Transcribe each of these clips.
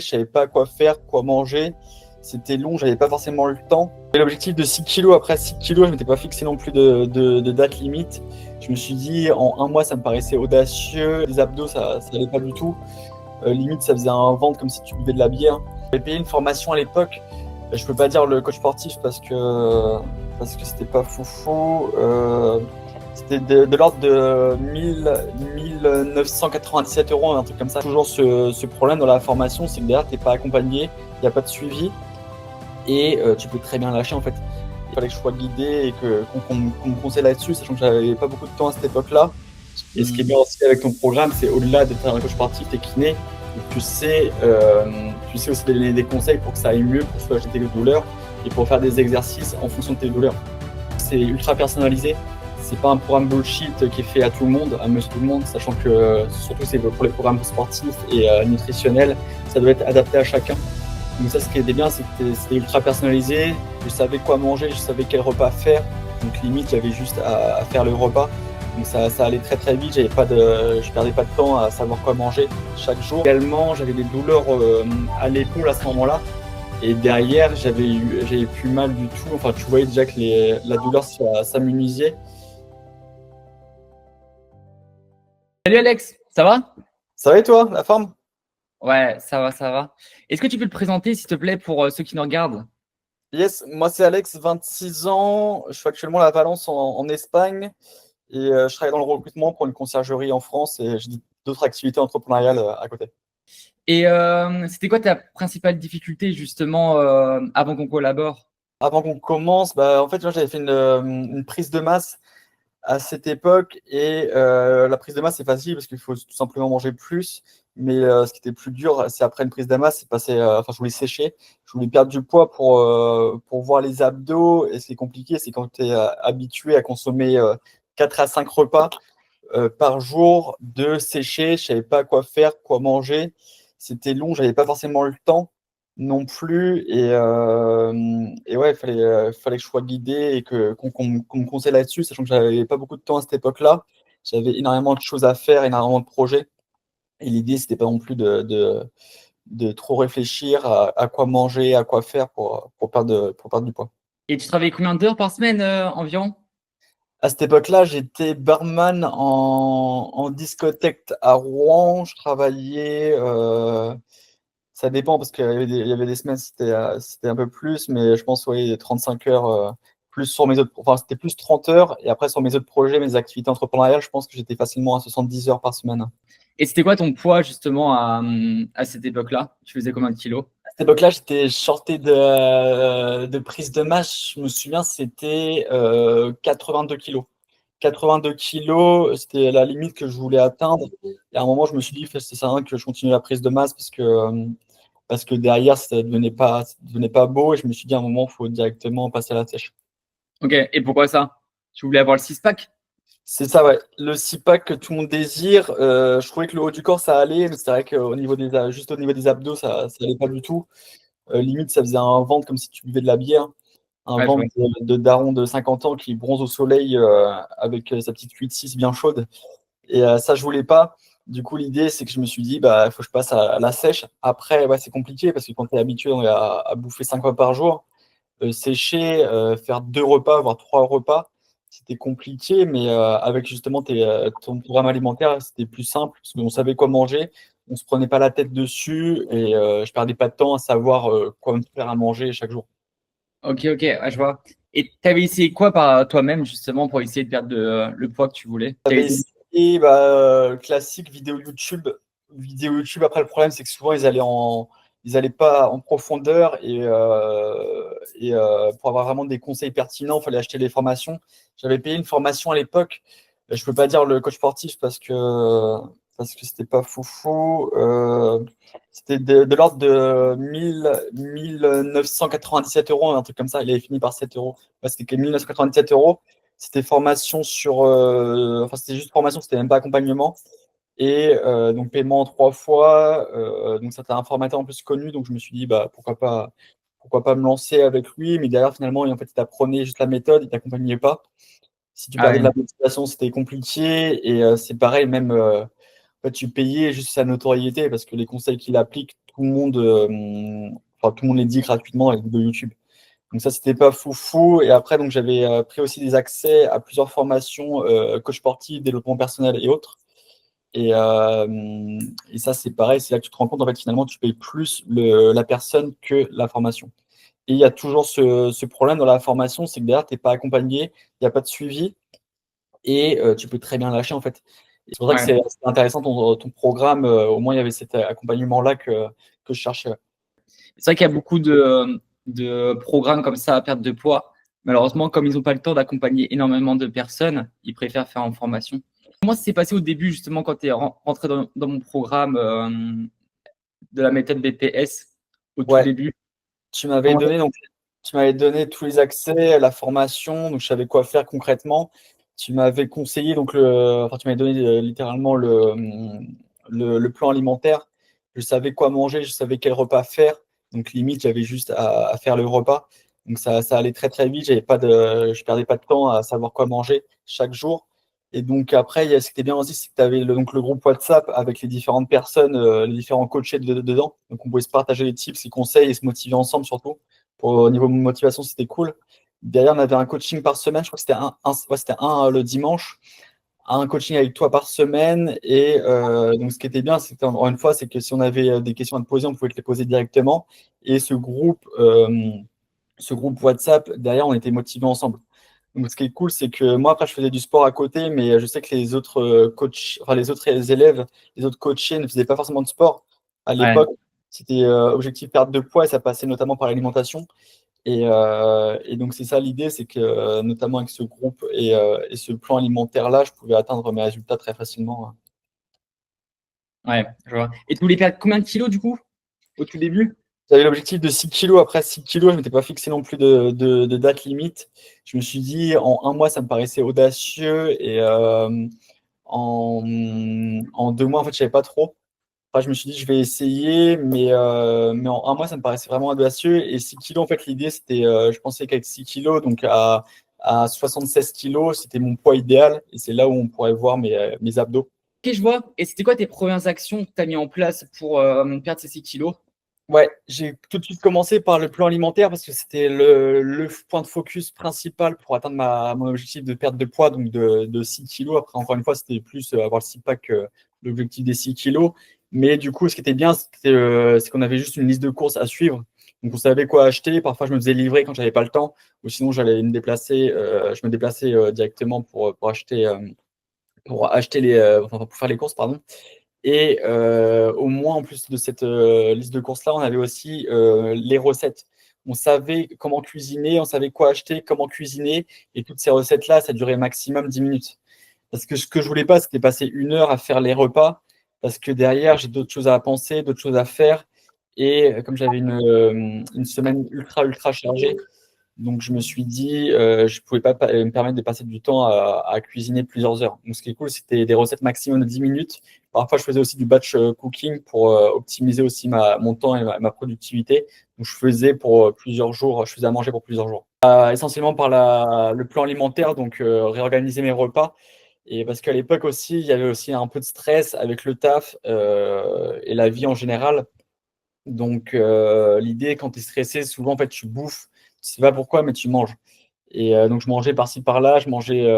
Je savais pas quoi faire, quoi manger. C'était long, j'avais pas forcément le temps. J'avais l'objectif de 6 kilos. Après 6 kilos, je m'étais pas fixé non plus de date limite. Je me suis dit, en un mois, ça me paraissait audacieux. Les abdos, ça allait pas du tout. Limite, ça faisait un ventre comme si tu buvais de la bière. J'avais payé une formation à l'époque. Je peux pas dire le coach sportif parce que c'était pas foufou. C'était de l'ordre de 1997 euros, un truc comme ça. Toujours ce problème dans la formation, c'est que derrière, t'es pas accompagné, il n'y a pas de suivi et tu peux très bien lâcher en fait. Il fallait que je sois guidé et qu'on me conseille là-dessus, sachant que j'avais pas beaucoup de temps à cette époque-là. Et ce qui est bien aussi avec ton programme, c'est au-delà d'être un coach sportif, t'es kiné, et tu sais aussi donner des conseils pour que ça aille mieux, pour soulager tes douleurs et pour faire des exercices en fonction de tes douleurs. C'est ultra personnalisé. C'est pas un programme bullshit qui est fait à tout le monde, à monsieur tout le monde, sachant que surtout c'est pour les programmes sportifs et nutritionnels, ça doit être adapté à chacun. Donc ça, ce qui était bien, c'était ultra personnalisé. Je savais quoi manger, je savais quel repas faire. Donc limite, j'avais juste à faire le repas. Donc ça allait très très vite. Je perdais pas de temps à savoir quoi manger chaque jour. Également, j'avais des douleurs à l'épaule à ce moment-là. Et derrière, j'avais plus mal du tout. Enfin, tu voyais déjà que la douleur s'amenuisait. Salut Alex, ça va? Ça va et toi, la forme? Ouais, ça va, ça va. Est-ce que tu peux te présenter, s'il te plaît, pour ceux qui nous regardent? Yes, moi c'est Alex, 26 ans. Je suis actuellement à Valence en Espagne et je travaille dans le recrutement pour une conciergerie en France et j'ai d'autres activités entrepreneuriales à côté. Et c'était quoi ta principale difficulté, justement, avant qu'on collabore? Avant qu'on commence, en fait, moi, j'avais fait une prise de masse à cette époque et la prise de masse c'est facile parce qu'il faut tout simplement manger plus, mais ce qui était plus dur c'est après une prise de masse, c'est passer, je voulais sécher, je voulais perdre du poids pour voir les abdos. Et ce qui est compliqué, c'est quand tu es habitué à consommer 4 à 5 repas par jour, de sécher, je savais pas quoi faire, quoi manger, c'était long, j'avais pas forcément le temps non plus et ouais, il fallait que je sois guidé et qu'on me conseille là-dessus, sachant que j'avais pas beaucoup de temps à cette époque-là. J'avais énormément de choses à faire, énormément de projets et l'idée, c'était pas non plus de trop réfléchir à quoi manger, à quoi faire pour perdre du poids. Et tu travaillais combien d'heures par semaine environ? À cette époque-là, j'étais barman en discothèque à Rouen. Je travaillais, ça dépend parce qu'il y avait des semaines, c'était un peu plus, mais je pense, oui, 35 heures, plus sur mes autres, enfin, c'était plus 30 heures. Et après, sur mes autres projets, mes activités entrepreneuriales, je pense que j'étais facilement à 70 heures par semaine. Et c'était quoi ton poids, justement, à cette époque-là? Tu faisais combien de kilos? À cette époque-là, j'étais sorti de prise de masse. Je me souviens, c'était 82 kilos. 82 kilos, c'était la limite que je voulais atteindre. Et à un moment, je me suis dit, c'est ça que je continue la prise de masse parce que derrière, ça devenait pas beau. Et je me suis dit, à un moment, il faut directement passer à la sèche. Ok, et pourquoi ça? Tu voulais avoir le six-pack? C'est ça, ouais. Le six-pack que tout le monde désire, je trouvais que le haut du corps, ça allait, mais c'est vrai juste au niveau des abdos, ça allait pas du tout. Limite, ça faisait un ventre comme si tu buvais de la bière. Un Ouais, je vois. ventre de daron de 50 ans qui bronze au soleil avec sa petite 8-6 bien chaude. Et ça, je voulais pas. Du coup, l'idée, c'est que je me suis dit, il faut que je passe à la sèche. Après, ouais, c'est compliqué parce que quand tu es habitué à bouffer 5 fois par jour, sécher, faire 2 repas, voire 3 repas, c'était compliqué. Mais avec justement ton programme alimentaire, c'était plus simple parce qu'on savait quoi manger. On se prenait pas la tête dessus et je perdais pas de temps à savoir quoi me faire à manger chaque jour. Ok, ok, ouais, je vois. Et tu avais essayé quoi par toi-même, justement, pour essayer de perdre le poids que tu voulais? J'avais essayé classique vidéo YouTube. Vidéo YouTube, après le problème c'est que souvent ils allaient pas en profondeur et pour avoir vraiment des conseils pertinents, il fallait acheter les formations. J'avais payé une formation à l'époque. Je peux pas dire le coach sportif parce que c'était pas foufou. C'était de l'ordre de 1997 euros, un truc comme ça. Il avait fini par 7 euros. Ouais, c'était que 1997 euros. C'était formation enfin, c'était juste formation, c'était même pas accompagnement. Et donc, paiement en 3 fois. Donc, c'était un formateur en plus connu. Donc, je me suis dit, pourquoi pas me lancer avec lui. Mais derrière, finalement, en fait, il t'apprenait juste la méthode, il t'accompagnait pas. Si tu Ah perdais de ouais. la motivation, c'était compliqué. Et c'est pareil, même, en fait, tu payais juste sa notoriété parce que les conseils qu'il applique, tout le monde, tout le monde les dit gratuitement avec les vidéos YouTube. Donc ça, c'était pas fou. Et après, donc j'avais pris aussi des accès à plusieurs formations, coach sportif, développement personnel et autres. Et, et ça, c'est pareil, c'est là que tu te rends compte, en fait, finalement, tu payes plus la personne que la formation. Et il y a toujours ce problème dans la formation, c'est que derrière, tu n'es pas accompagné, il n'y a pas de suivi, et tu peux très bien lâcher, en fait. Et c'est pour ça que Ouais. c'est intéressant ton programme, au moins il y avait cet accompagnement-là que je cherchais. C'est vrai qu'il y a beaucoup de programmes comme ça à perte de poids. Malheureusement, comme ils n'ont pas le temps d'accompagner énormément de personnes, ils préfèrent faire en formation. Comment ça s'est passé au début, justement, quand tu es rentré dans mon programme de la méthode BPS au tout Ouais, début? tu m'avais Comment ça- donné, donc, tu m'avais donné tous les accès à la formation, donc je savais quoi faire concrètement. Tu m'avais conseillé, tu m'avais donné littéralement le plan alimentaire. Je savais quoi manger, je savais quel repas faire. Donc limite, j'avais juste à faire le repas. Donc ça allait très très vite. Je perdais pas de temps à savoir quoi manger chaque jour. Et donc après, ce qui était bien aussi, c'est que tu avais le groupe WhatsApp avec les différentes personnes, les différents coachés dedans. Donc on pouvait se partager les tips, les conseils et se motiver ensemble surtout. Au niveau motivation, c'était cool. Derrière, on avait un coaching par semaine. Je crois que c'était un le dimanche, un coaching avec toi par semaine. Et donc, ce qui était bien, c'était encore une fois, c'est que si on avait des questions à te poser, on pouvait te les poser directement. Et ce groupe WhatsApp, derrière, on était motivés ensemble. Donc, ce qui est cool, c'est que moi, après, je faisais du sport à côté, mais je sais que les autres coachs, enfin, les autres élèves, les autres coachés ne faisaient pas forcément de sport. À Ouais, l'époque, c'était objectif perte de poids et ça passait notamment par l'alimentation. Et donc, c'est ça l'idée, c'est que notamment avec ce groupe et ce plan alimentaire-là, je pouvais atteindre mes résultats très facilement. ouais, je vois. Et tu voulais perdre combien de kilos, du coup, au tout début? J'avais l'objectif de 6 kilos. Après 6 kilos, je ne m'étais pas fixé non plus de date limite. Je me suis dit, en un mois, ça me paraissait audacieux. Et en 2 mois, en fait, je ne savais pas trop. Enfin, je me suis dit, je vais essayer, mais en un mois, ça me paraissait vraiment audacieux. Et 6 kilos, en fait, l'idée, c'était, je pensais qu'avec 6 kilos, donc à 76 kilos, c'était mon poids idéal. Et c'est là où on pourrait voir mes abdos. Ok, je vois. Et c'était quoi tes premières actions que tu as mis en place pour perdre ces 6 kilos? Ouais, j'ai tout de suite commencé par le plan alimentaire parce que c'était le point de focus principal pour atteindre mon objectif de perte de poids, donc de 6 kilos. Après, encore une fois, c'était plus avoir le 6-pack que l'objectif des 6 kilos. Mais du coup, ce qui était bien, c'est qu'on avait juste une liste de courses à suivre. Donc, on savait quoi acheter. Parfois, je me faisais livrer quand j'avais pas le temps, ou sinon, j'allais me déplacer. Je me déplaçais directement pour acheter pour faire les courses, pardon. Et au moins, en plus de cette liste de courses-là, on avait aussi les recettes. On savait comment cuisiner, on savait quoi acheter, comment cuisiner. Et toutes ces recettes-là, ça durait maximum 10 minutes. Parce que ce que je voulais pas, c'était passer 1 heure à faire les repas. Parce que derrière, j'ai d'autres choses à penser, d'autres choses à faire. Et comme j'avais une semaine ultra, ultra chargée, donc, je me suis dit, je ne pouvais pas me permettre de passer du temps à cuisiner plusieurs heures. Donc, ce qui est cool, c'était des recettes maximum de 10 minutes. Parfois, je faisais aussi du batch cooking pour optimiser aussi mon temps et ma productivité. Donc, je faisais pour plusieurs jours, je faisais à manger pour plusieurs jours. Essentiellement par le plan alimentaire, donc réorganiser mes repas. Et parce qu'à l'époque aussi, il y avait aussi un peu de stress avec le taf et la vie en général. Donc, l'idée, quand tu es stressé, souvent, en fait, tu bouffes. Tu sais pas pourquoi, mais tu manges. Et donc, je mangeais par-ci, par-là. Je mangeais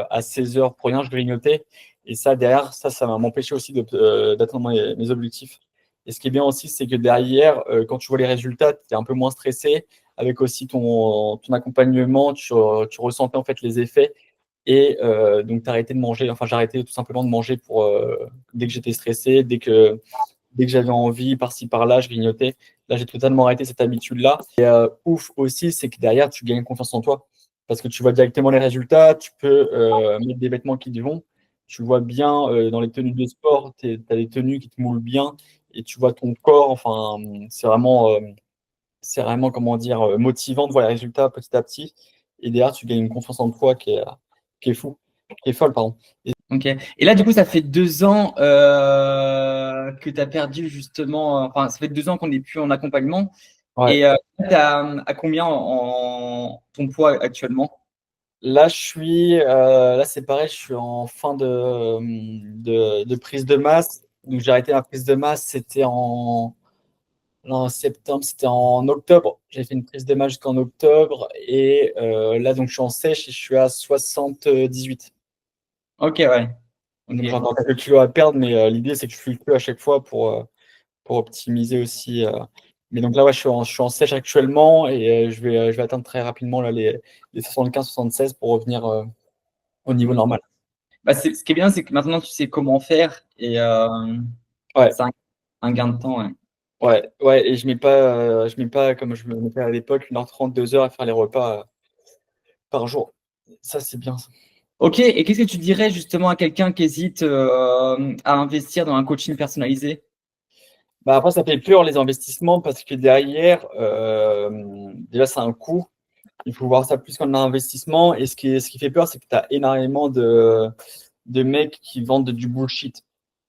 à 16 heures pour rien, je grignotais. Et ça, derrière, ça va m'empêcher aussi d'atteindre mes objectifs. Et ce qui est bien aussi, c'est que derrière, quand tu vois les résultats, tu es un peu moins stressé. Avec aussi ton accompagnement, tu ressentais en fait les effets. Et donc, tu arrêté de manger. Enfin, j'arrêtais tout simplement de manger dès que j'étais stressé, dès que j'avais envie, par-ci, par-là, je grignotais. Là, j'ai totalement arrêté cette habitude-là. Et ouf aussi, c'est que derrière, tu gagnes confiance en toi. Parce que tu vois directement les résultats, tu peux mettre des vêtements qui te vont. Tu vois bien dans les tenues de sport, tu as des tenues qui te moulent bien et tu vois ton corps. Enfin, c'est vraiment comment dire, motivant de voir les résultats petit à petit. Et derrière, tu gagnes une confiance en toi qui est fou, qui est folle, pardon. Ok. Et là, du coup, ça fait 2 ans que tu as perdu justement. Enfin, ça fait 2 ans qu'on n'est plus en accompagnement. Ouais. Et tu à combien en ton poids actuellement? Là, là, c'est pareil, je suis en fin de prise de masse. Donc, j'ai arrêté ma prise de masse, c'était en Non, septembre, c'était en octobre. J'ai fait une prise de main jusqu'en octobre. Et là, donc, je suis en sèche et je suis à 78. Ok, ouais. Donc, j'ai Ok. encore quelques kilos à perdre, mais l'idée, c'est que je fluctue à chaque fois pour optimiser aussi. Mais donc là, ouais, je suis en sèche actuellement et je vais atteindre très rapidement là, les 75-76 pour revenir au niveau Mm. normal. Bah, ce qui est bien, c'est que maintenant tu sais comment faire et Ouais, c'est un gain de temps. Ouais. ouais, ouais. Et je mets pas comme je me mettais à l'époque, 1h30, 2 heures à faire les repas par jour. Ça, c'est bien. Ça. Ok, et qu'est-ce que tu dirais justement à quelqu'un qui hésite à investir dans un coaching personnalisé? Bah, après, ça fait peur les investissements parce que derrière, déjà, c'est un coût. Il faut voir ça plus comme un investissement. Et ce qui fait peur, c'est que tu as énormément de mecs qui vendent du bullshit.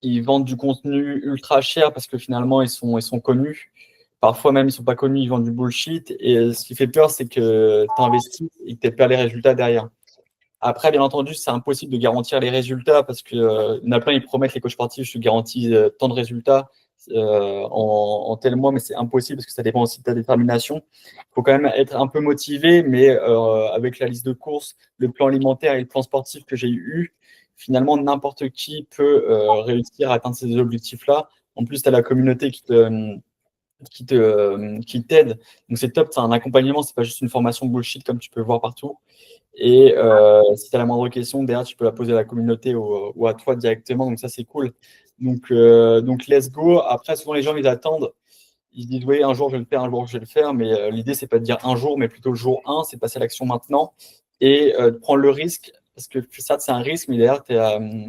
Ils vendent du contenu ultra cher parce que finalement, ils sont connus. Parfois même, ils sont pas connus, ils vendent du bullshit. Et ce qui fait peur, c'est que tu investis et que tu n'aies pas les résultats derrière. Après, bien entendu, c'est impossible de garantir les résultats parce que il y en a plein, ils promettent les coachs sportifs, je te garantis tant de résultats en tel mois, mais c'est impossible parce que ça dépend aussi de ta détermination. Il faut quand même être un peu motivé, mais avec la liste de courses, le plan alimentaire et le plan sportif que j'ai eu, finalement, n'importe qui peut réussir à atteindre ces objectifs-là. En plus, tu as la communauté qui t'aide. Donc, c'est top, c'est un accompagnement, c'est pas juste une formation bullshit comme tu peux voir partout. Et si tu as la moindre question, derrière, tu peux la poser à la communauté ou à toi directement. Donc, ça, c'est cool. Donc, let's go. Après, souvent, les gens, ils attendent. Ils se disent, oui, un jour, je vais le faire, un jour, je vais le faire. Mais l'idée, c'est pas de dire un jour, mais plutôt le jour 1, c'est passer à l'action maintenant et de prendre le risque. Parce que ça, c'est un risque, mais derrière,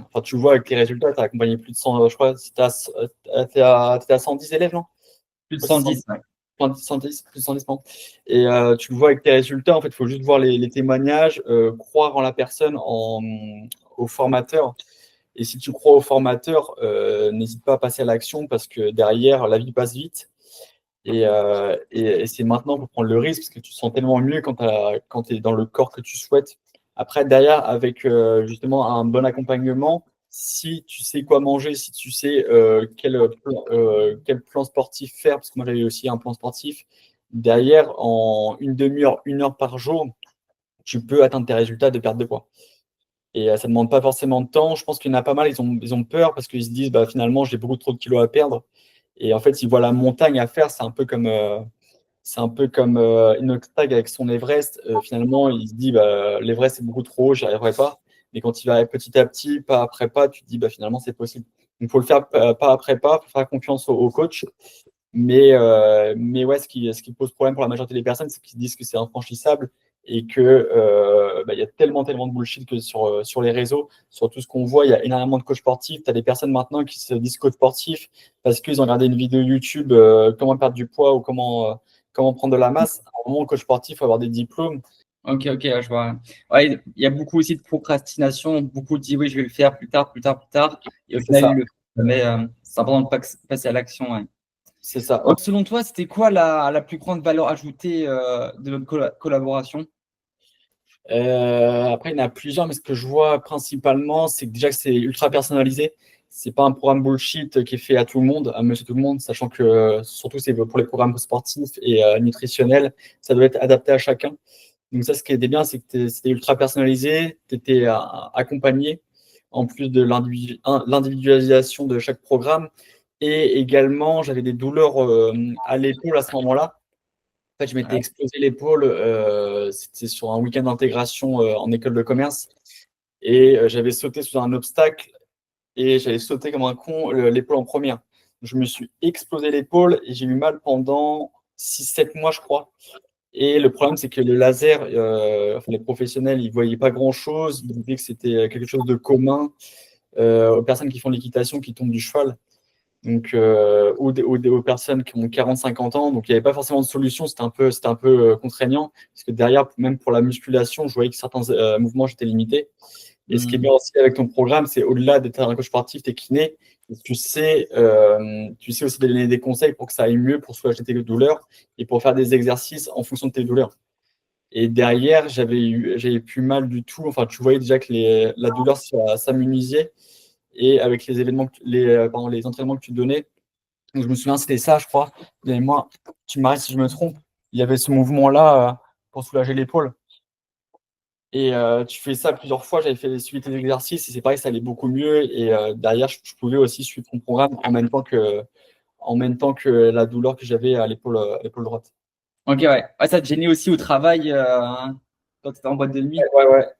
enfin, tu vois avec les résultats, tu as accompagné plus de 100, je crois, t'es à 110 élèves, non? Plus de Ouais, c'est 110. Ouais. 110, plus de 110, pardon. Et tu le vois avec tes résultats, en fait, il faut juste voir les témoignages, croire en la personne, au formateur. Et si tu crois au formateur, n'hésite pas à passer à l'action parce que derrière, la vie passe vite. Et c'est maintenant pour prendre le risque parce que tu te sens tellement mieux quand tu es dans le corps que tu souhaites. Après, derrière, avec justement un bon accompagnement, si tu sais quoi manger, si tu sais quel plan sportif faire, parce que moi j'avais aussi un plan sportif, derrière, en une demi-heure, 1 heure par jour, tu peux atteindre tes résultats de perte de poids. Et ça ne demande pas forcément de temps. Je pense qu'il y en a pas mal, ils ont peur parce qu'ils se disent bah, finalement j'ai beaucoup trop de kilos à perdre. Et en fait, ils voient la montagne à faire. C'est un peu comme Inoxtag avec son Everest. Finalement, il se dit bah, l'Everest c'est beaucoup trop haut, j'y arriverai pas. Mais quand il va petit à petit, pas après pas, tu te dis bah, finalement c'est possible. Donc il faut le faire pas après pas, faut faire confiance au coach. Mais ouais, ce qui pose problème pour la majorité des personnes, c'est qu'ils disent que c'est infranchissable et que bah, il y a tellement, tellement de bullshit que sur les réseaux, sur tout ce qu'on voit, il y a énormément de coachs sportifs. Tu as des personnes maintenant qui se disent coach sportifs parce qu'ils ont regardé une vidéo YouTube, comment perdre du poids ou comment prendre de la masse. À un moment, coach sportif, il faut avoir des diplômes. Ok, ok, je vois. Ouais, il y a beaucoup aussi de procrastination. Beaucoup disent oui, je vais le faire plus tard, plus tard, plus tard. Et au C'est final, ça. ils le font. Mais c'est important de passer à l'action. Ouais. C'est ça. Donc, selon toi, c'était quoi la plus grande valeur ajoutée de notre collaboration? Après, il y en a plusieurs, mais ce que je vois principalement, c'est que déjà que c'est ultra personnalisé. C'est pas un programme bullshit qui est fait à tout le monde, à monsieur tout le monde, sachant que surtout c'est pour les programmes sportifs et nutritionnels, ça doit être adapté à chacun. Donc ça, ce qui était bien, c'est que c'était ultra personnalisé, tu étais accompagné, en plus de l'individualisation de chaque programme. Et également, j'avais des douleurs à l'épaule à ce moment-là. En fait, je m'étais Ouais. explosé l'épaule. C'était sur un week-end d'intégration en école de commerce. Et j'avais sauté sur un obstacle et j'avais sauté comme un con l'épaule en première. Je me suis explosé l'épaule et j'ai eu mal pendant 6-7 mois, je crois. Et le problème, c'est que le laser, enfin, les professionnels, ils ne voyaient pas grand-chose. Ils disaient que c'était quelque chose de commun aux personnes qui font l'équitation, qui tombent du cheval. Donc, aux personnes qui ont 40-50 ans. Donc, il n'y avait pas forcément de solution. C'était un peu contraignant. Parce que derrière, même pour la musculation, je voyais que certains mouvements, j'étais limité. Et ce qui est Hmm. bien aussi avec ton programme, c'est au-delà d'être un coach sportif, tu es kiné. Tu sais aussi donner des conseils pour que ça aille mieux, pour soulager tes douleurs et pour faire des exercices en fonction de tes douleurs. Et derrière, j'avais plus mal du tout. Enfin, tu voyais déjà que la douleur s'amenuisait. Et avec les événements, pardon, les entraînements que tu donnais, Donc, je me souviens, c'était ça, je crois. Et moi, tu m'arrêtes si je me trompe. Il y avait ce mouvement-là pour soulager l'épaule. Et tu fais ça plusieurs fois. J'avais fait suivi tes exercices et c'est pareil, ça allait beaucoup mieux. Et derrière, je pouvais aussi suivre ton programme en même temps que la douleur que j'avais à l'épaule droite. Ok, ouais. Ouais, ça te gênait aussi au travail quand tu étais en boîte de nuit.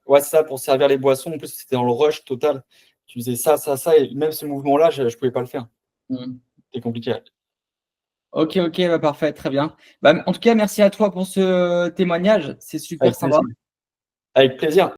Ouais, c'est ça, pour servir les boissons. En plus, c'était dans le rush total. Tu faisais ça. Et même ce mouvement-là, je pouvais pas le faire. Mm. C'était compliqué. Ok, ok, bah, parfait, très bien. Bah, en tout cas, merci à toi pour ce témoignage. C'est super Avec sympa. plaisir. Avec plaisir.